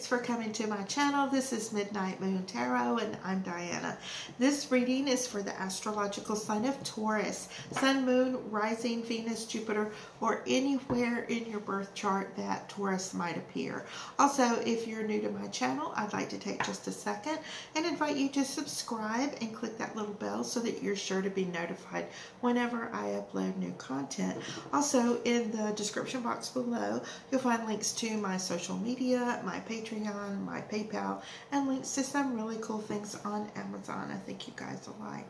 thanks for coming to my channel. This is Midnight Moon Tarot and I'm Diana. This reading is for the astrological sign of Taurus, Sun, Moon, Rising, Venus, Jupiter, or anywhere in your birth chart that Taurus might appear. Also, if you're new to my channel, I'd like to take just a second and invite you to subscribe and click that little bell so that you're sure to be notified whenever I upload new content. Also, in the description box below, you'll find links to my social media, my Patreon, my PayPal, and links to some really cool things on Amazon I think you guys will like.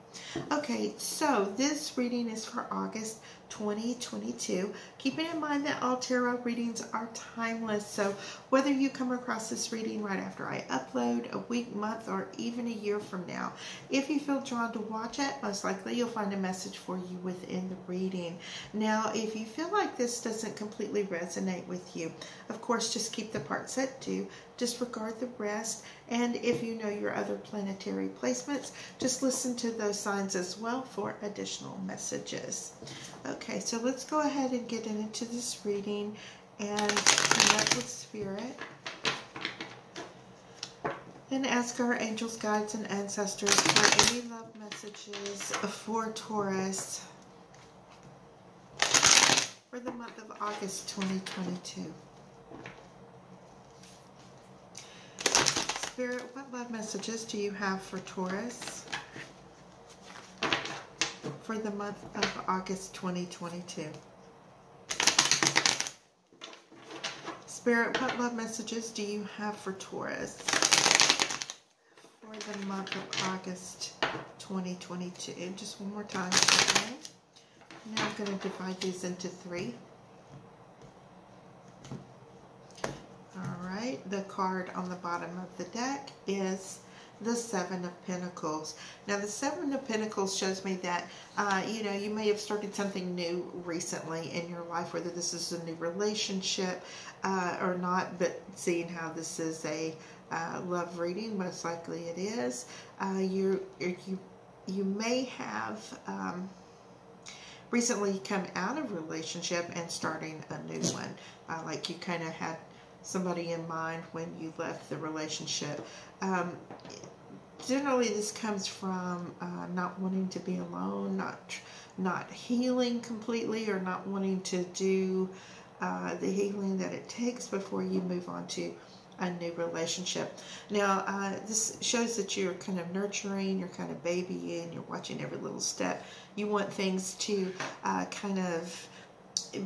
Okay, so this reading is for August 2022. Keeping in mind that all tarot readings are timeless, so whether you come across this reading right after I upload, a week, month, or even a year from now, if you feel drawn to watch it, most likely you'll find a message for you within the reading. Now, if you feel like this doesn't completely resonate with you, of course, just keep the parts that do, disregard the rest, and if you know your other planetary placements, just listen to those signs as well for additional messages. Okay, so let's go ahead and get into this reading and connect with Spirit and ask our angels, guides, and ancestors for any love messages for Taurus for the month of August 2022. Spirit, what love messages do you have for Taurus for the month of August 2022? Spirit, what love messages do you have for Taurus for the month of August 2022? Just one more time. Okay. Now I'm going to divide these into three. Alright, the card on the bottom of the deck is the Seven of Pentacles. Now, the Seven of Pentacles shows me that, you may have started something new recently in your life, whether this is a new relationship or not, but seeing how this is a love reading, most likely it is. You may have recently come out of a relationship and starting a new one. Like you kind of had somebody in mind when you left the relationship. Generally, this comes from not wanting to be alone, not healing completely, or not wanting to do the healing that it takes before you move on to a new relationship. Now, this shows that you're kind of nurturing, you're kind of babying, you're watching every little step. You want things to kind of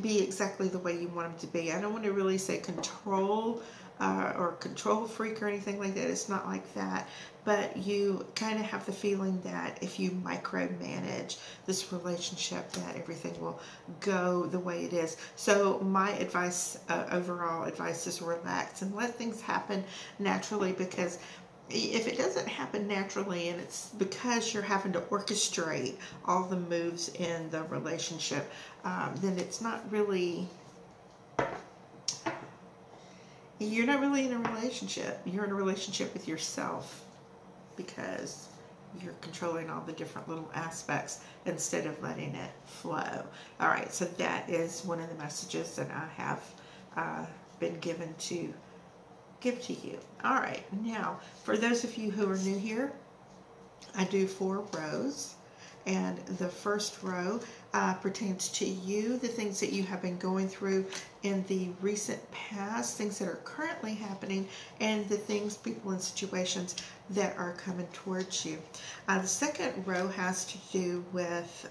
be exactly the way you want them to be. I don't want to really say control or control freak or anything like that. It's not like that. But you kind of have the feeling that if you micromanage this relationship, that everything will go the way it is. So my advice, overall advice, is relax and let things happen naturally, because if it doesn't happen naturally and it's because you're having to orchestrate all the moves in the relationship, then it's not really, you're not really in a relationship. You're in a relationship with yourself because you're controlling all the different little aspects instead of letting it flow. All right, so that is one of the messages that I have been given to give to you. All right, now for those of you who are new here, I do 4 rows, and the first row pertains to you, the things that you have been going through in the recent past, things that are currently happening, and the things, people, and situations that are coming towards you. The second row has to do with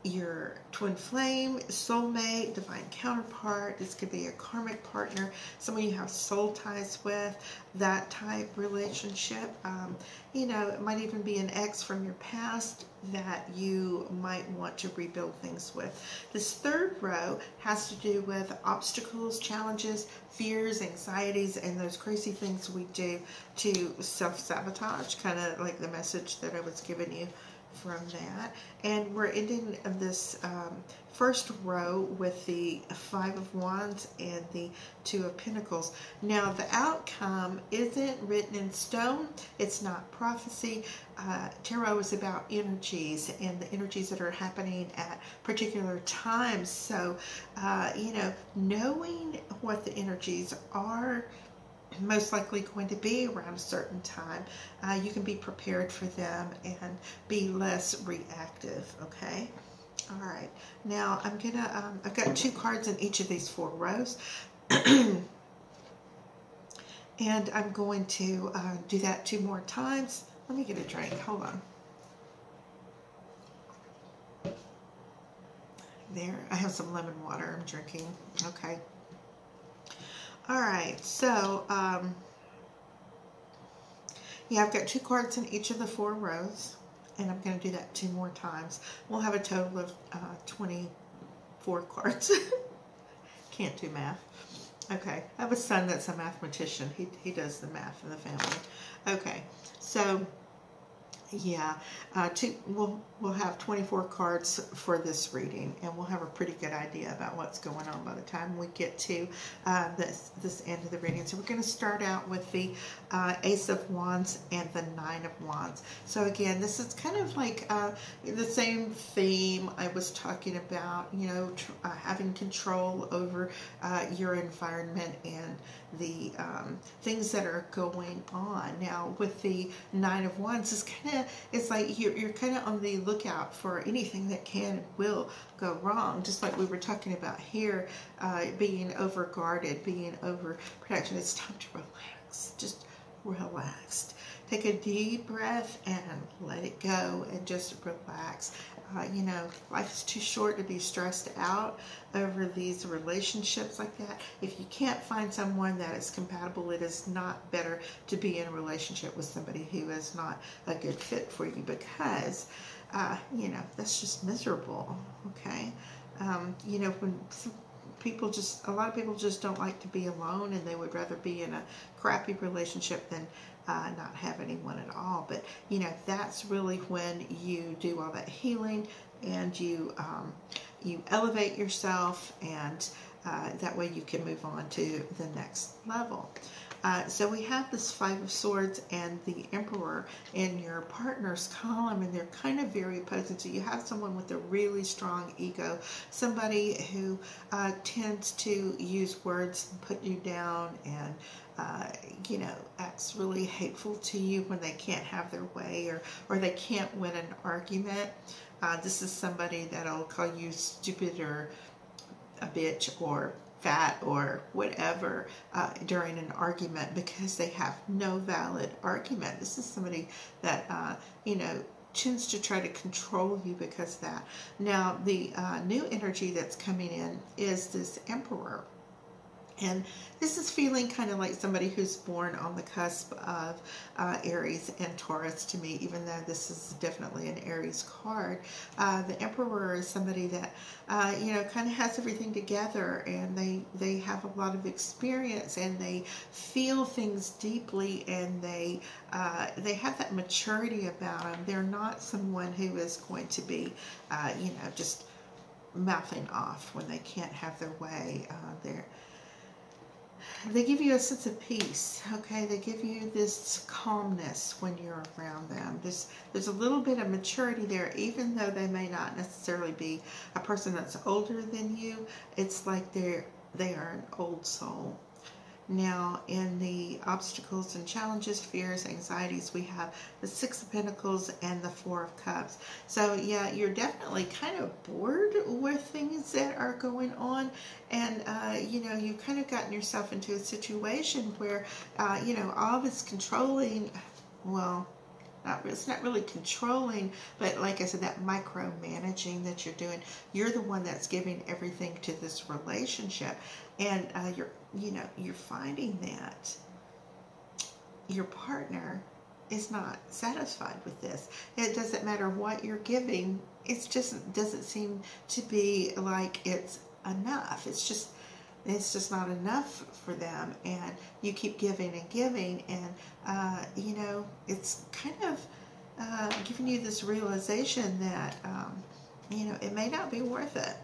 your twin flame, soulmate, divine counterpart. This could be a karmic partner, someone you have soul ties with, that type relationship. It might even be an ex from your past that you might want to rebuild things with. This third row has to do with obstacles, challenges, fears, anxieties, and those crazy things we do to self-sabotage, kind of like the message that I was giving you from that. And we're ending this first row with the 5 of Wands and the 2 of Pentacles. Now, the outcome isn't written in stone. It's not prophecy. Tarot is about energies and the energies that are happening at particular times. So, knowing what the energies are most likely going to be around a certain time. You can be prepared for them and be less reactive, okay? All right, now I'm gonna, I've got 2 cards in each of these 4 rows. And I'm going to do that 2 more times. Let me get a drink, hold on. There, I have some lemon water I'm drinking, okay. All right, so, yeah, I've got 2 cards in each of the 4 rows, and I'm going to do that 2 more times. We'll have a total of 24 cards. Can't do math. Okay, I have a son that's a mathematician. He does the math in the family. Okay, so yeah, we'll have 24 cards for this reading, and we'll have a pretty good idea about what's going on by the time we get to this end of the reading. So we're going to start out with the Ace of Wands and the Nine of Wands. So again, this is kind of like the same theme I was talking about, you know, having control over your environment and the things that are going on. Now with the Nine of Wands, it's like you're kind of on the lookout for anything that can and will go wrong, just like we were talking about here, being over guarded, being over protection. It's time to relax, just relax. Take a deep breath and let it go and just relax. You know, life is too short to be stressed out over these relationships like that. If you can't find someone that is compatible, it is not better to be in a relationship with somebody who is not a good fit for you, because, you know, that's just miserable, okay? You know, when a lot of people just don't like to be alone, and they would rather be in a crappy relationship than not have anyone at all. But you know, that's really when you do all that healing, and you elevate yourself, and that way you can move on to the next level. So we have this Five of Swords and the Emperor in your partner's column, and they're kind of very opposing. So you have someone with a really strong ego, somebody who tends to use words and put you down, and you know, acts really hateful to you when they can't have their way, or they can't win an argument. This is somebody that'll call you stupid or a bitch or fat or whatever during an argument, because they have no valid argument. This is somebody that, you know, tends to try to control you because of that. Now, the new energy that's coming in is this Emperor. And this is feeling kind of like somebody who's born on the cusp of Aries and Taurus to me, even though this is definitely an Aries card. The Emperor is somebody that, you know, kind of has everything together, and they have a lot of experience, and they feel things deeply, and they have that maturity about them. They're not someone who is going to be, you know, just mouthing off when they can't have their way. They give you a sense of peace, okay? They give you this calmness when you're around them. There's a little bit of maturity there, even though they may not necessarily be a person that's older than you. It's like they are an old soul. Now, in the obstacles and challenges, fears, anxieties, we have the Six of Pentacles and the Four of Cups. So, yeah, you're definitely kind of bored with things that are going on. And, you know, you've kind of gotten yourself into a situation where, you know, all this controlling, well, it's not really controlling, but like I said, that micromanaging that you're doing, you're the one that's giving everything to this relationship. And you're finding that your partner is not satisfied with this. It doesn't matter what you're giving. It just doesn't seem to be like it's enough. It's just not enough for them. And you keep giving and giving, and you know, it's kind of giving you this realization that you know, it may not be worth it.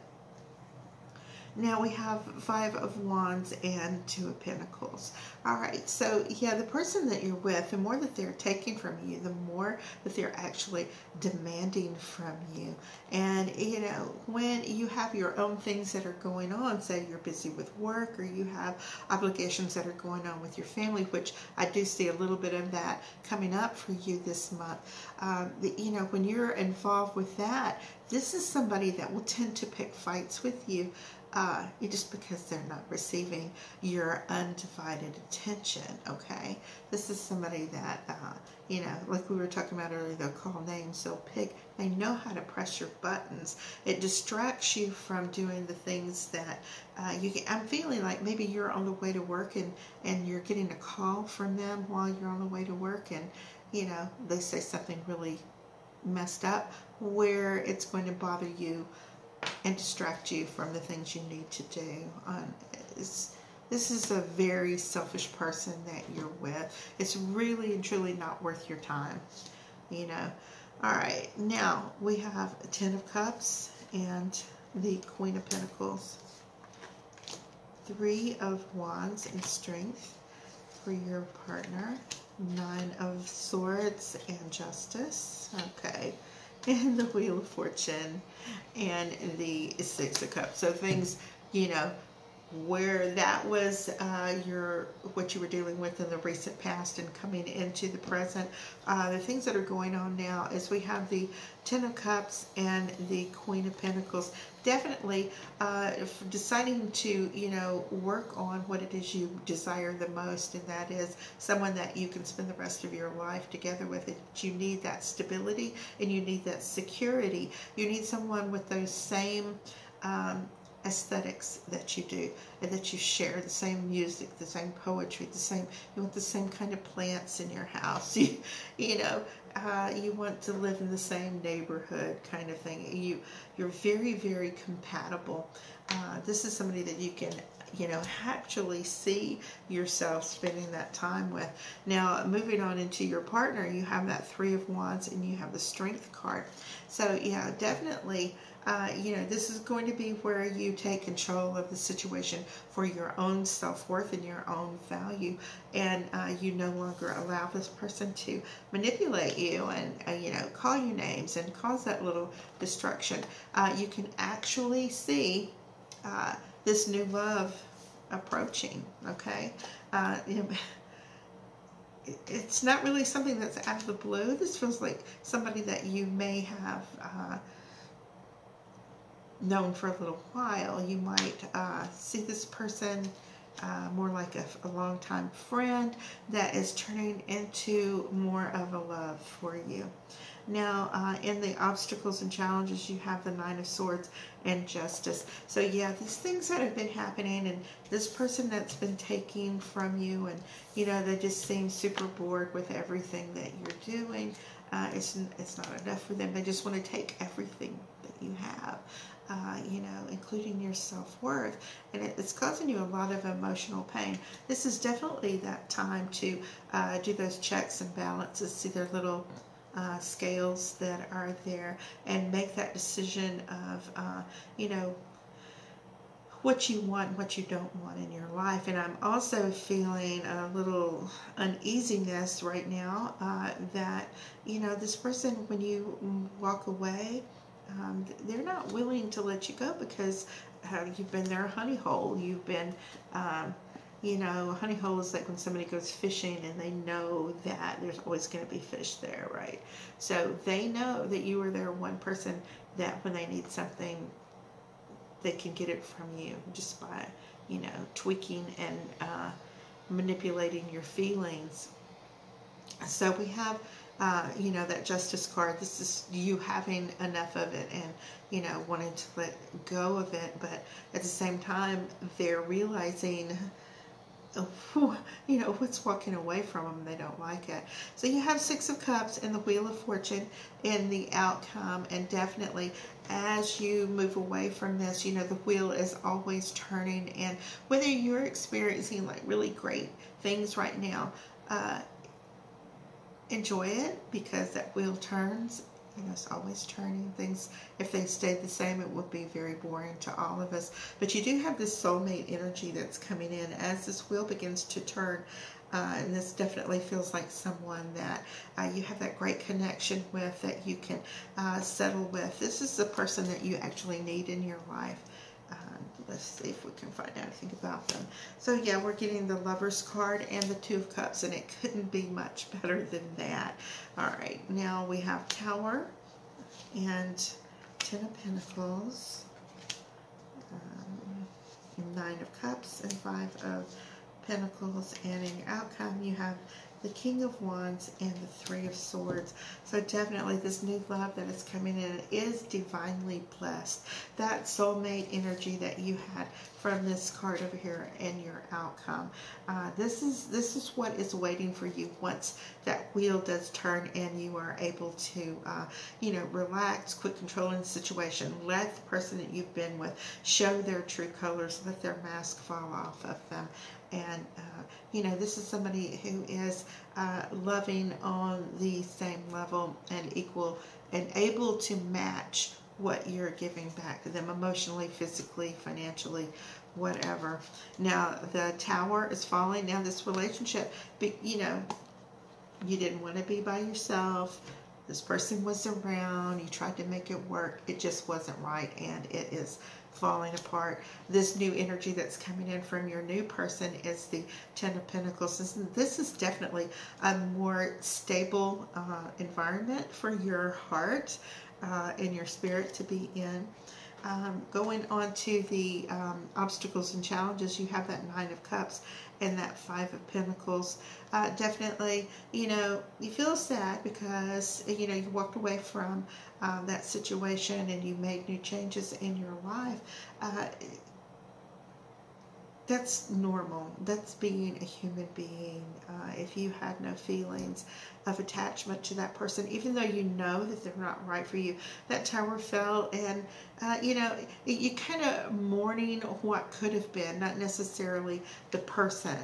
Now we have Five of Wands and Two of Pentacles. All right, so yeah, the person that you're with, the more that they're taking from you, the more that they're actually demanding from you. And, you know, when you have your own things that are going on, say you're busy with work or you have obligations that are going on with your family, which I do see a little bit of that coming up for you this month. You know, when you're involved with that, this is somebody that will tend to pick fights with you. Just because they're not receiving your undivided attention, okay? This is somebody that, you know, like we were talking about earlier, they'll call names, they'll pick, they know how to press your buttons. It distracts you from doing the things that you can. I'm feeling like maybe you're on the way to work and you're getting a call from them while you're on the way to work, and, you know, they say something really messed up where it's going to bother you and distract you from the things you need to do. This is a very selfish person that you're with. It's really and truly not worth your time, you know. All right, now we have a Ten of Cups and the Queen of Pentacles. Three of Wands and Strength for your partner. Nine of Swords and Justice. Okay. And the Wheel of Fortune and the Six of Cups. So things, you know, where that was what you were dealing with in the recent past and coming into the present. The things that are going on now is we have the Ten of Cups and the Queen of Pentacles. Definitely deciding to, you know, work on what it is you desire the most, and that is someone that you can spend the rest of your life together with. You need that stability and you need that security. You need someone with those same aesthetics that you do, and that you share the same music, the same poetry, you want the same kind of plants in your house. You know, you want to live in the same neighborhood kind of thing. You're very, very compatible. This is somebody that you can, you know, actually see yourself spending that time with. Now, moving on into your partner, you have that Three of Wands and you have the Strength card. So, yeah, definitely, you know, this is going to be where you take control of the situation for your own self-worth and your own value, and you no longer allow this person to manipulate you and you know, call you names and cause that little destruction. You can actually see this new love approaching, okay? You know, it's not really something that's out of the blue. This feels like somebody that you may have known for a little while. You might see this person more like a longtime friend that is turning into more of a love for you. Now, in the obstacles and challenges, you have the Nine of Swords and Justice. So yeah, these things that have been happening, and this person that's been taking from you, and, you know, they just seem super bored with everything that you're doing. It's not enough for them. They just want to take everything that you have. You know, including your self-worth, and it's causing you a lot of emotional pain. This is definitely that time to do those checks and balances, see their little scales that are there, and make that decision of, you know, what you want and what you don't want in your life. And I'm also feeling a little uneasiness right now that, you know, this person, when you walk away, they're not willing to let you go because you've been their honey hole. You've been, you know, a honey hole is like when somebody goes fishing and they know that there's always going to be fish there, right? So they know that you are their one person that when they need something, they can get it from you just by, you know, tweaking and manipulating your feelings. So we have you know, that Justice card. This is you having enough of it and, you know, wanting to let go of it, but at the same time, they're realizing, you know, what's walking away from them. They don't like it. So you have Six of Cups and the Wheel of Fortune in the outcome, and definitely as you move away from this, you know, the wheel is always turning, and whether you're experiencing like really great things right now, enjoy it because that wheel turns You know, it's always turning. Things, if they stayed the same, it would be very boring to all of us. But you do have this soulmate energy that's coming in as this wheel begins to turn. And this definitely feels like someone that you have that great connection with, that you can settle with. This is the person that you actually need in your life. Let's see if we can find out anything about them. So yeah, we're getting the Lover's card and the Two of Cups, and it couldn't be much better than that. All right, now we have Tower and Ten of Pentacles, Nine of Cups, and Five of Pentacles. And in your outcome, you have the King of Wands and the Three of Swords. So definitely this new love that is coming in is divinely blessed. That soulmate energy that you had from this card over here in your outcome. This is what is waiting for you once that wheel does turn and you are able to, you know, relax, quit controlling the situation. Let the person that you've been with show their true colors. Let their mask fall off of them. And, you know, this is somebody who is loving on the same level and equal and able to match what you're giving back to them emotionally, physically, financially, whatever. Now, the Tower is falling. Now, this relationship, you know, you didn't want to be by yourself. This person was around. You tried to make it work. It just wasn't right, and it is falling apart. This new energy that's coming in from your new person is the Ten of Pentacles. This is definitely a more stable environment for your heart and your spirit to be in. Going on to the obstacles and challenges, you have that Nine of Cups and that Five of Pentacles. Definitely, you know, you feel sad because, you know, you walked away from that situation and you made new changes in your life. That's normal. That's being a human being. If you had no feelings of attachment to that person, even though you know that they're not right for you, that Tower fell, and you know, you kind of mourning what could have been, not necessarily the person.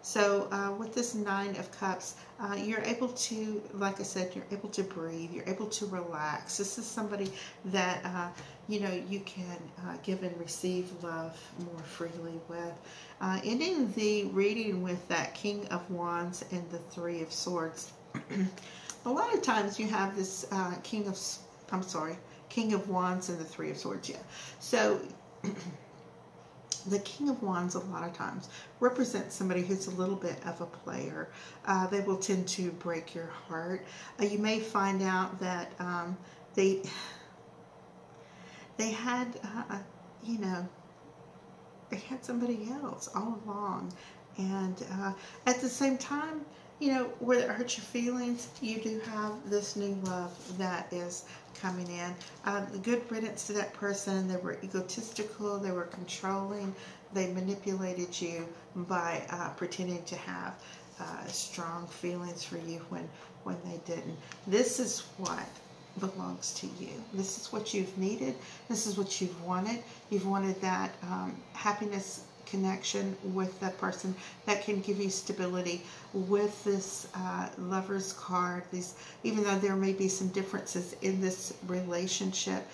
So with this Nine of Cups, you're able to, like I said, you're able to breathe, you're able to relax. This is somebody that, you know, you can give and receive love more freely with. Ending the reading with that King of Wands and the Three of Swords. A lot of times you have this King of Wands and the Three of Swords, yeah. So the King of Wands a lot of times represents somebody who's a little bit of a player. They will tend to break your heart. You may find out that they had, you know, they had somebody else all along. And at the same time, you know, where it hurts your feelings, you do have this new love that is coming in. Good riddance to that person. They were egotistical, they were controlling, they manipulated you by pretending to have strong feelings for you when they didn't. This is what belongs to you. This is what you've needed. This is what you've wanted. You've wanted that happiness connection with that person that can give you stability. With this Lover's card, even though there may be some differences in this relationship,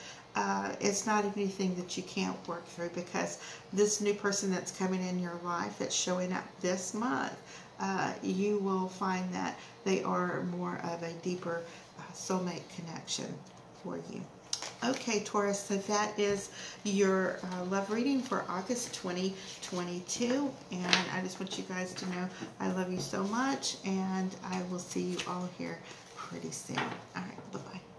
it's not anything that you can't work through, because this new person that's coming in your life that's showing up this month, you will find that they are more of a deeper soulmate connection for you. Okay, Taurus, so that is your love reading for August 2022. And I just want you guys to know I love you so much, and I will see you all here pretty soon. All right, bye-bye.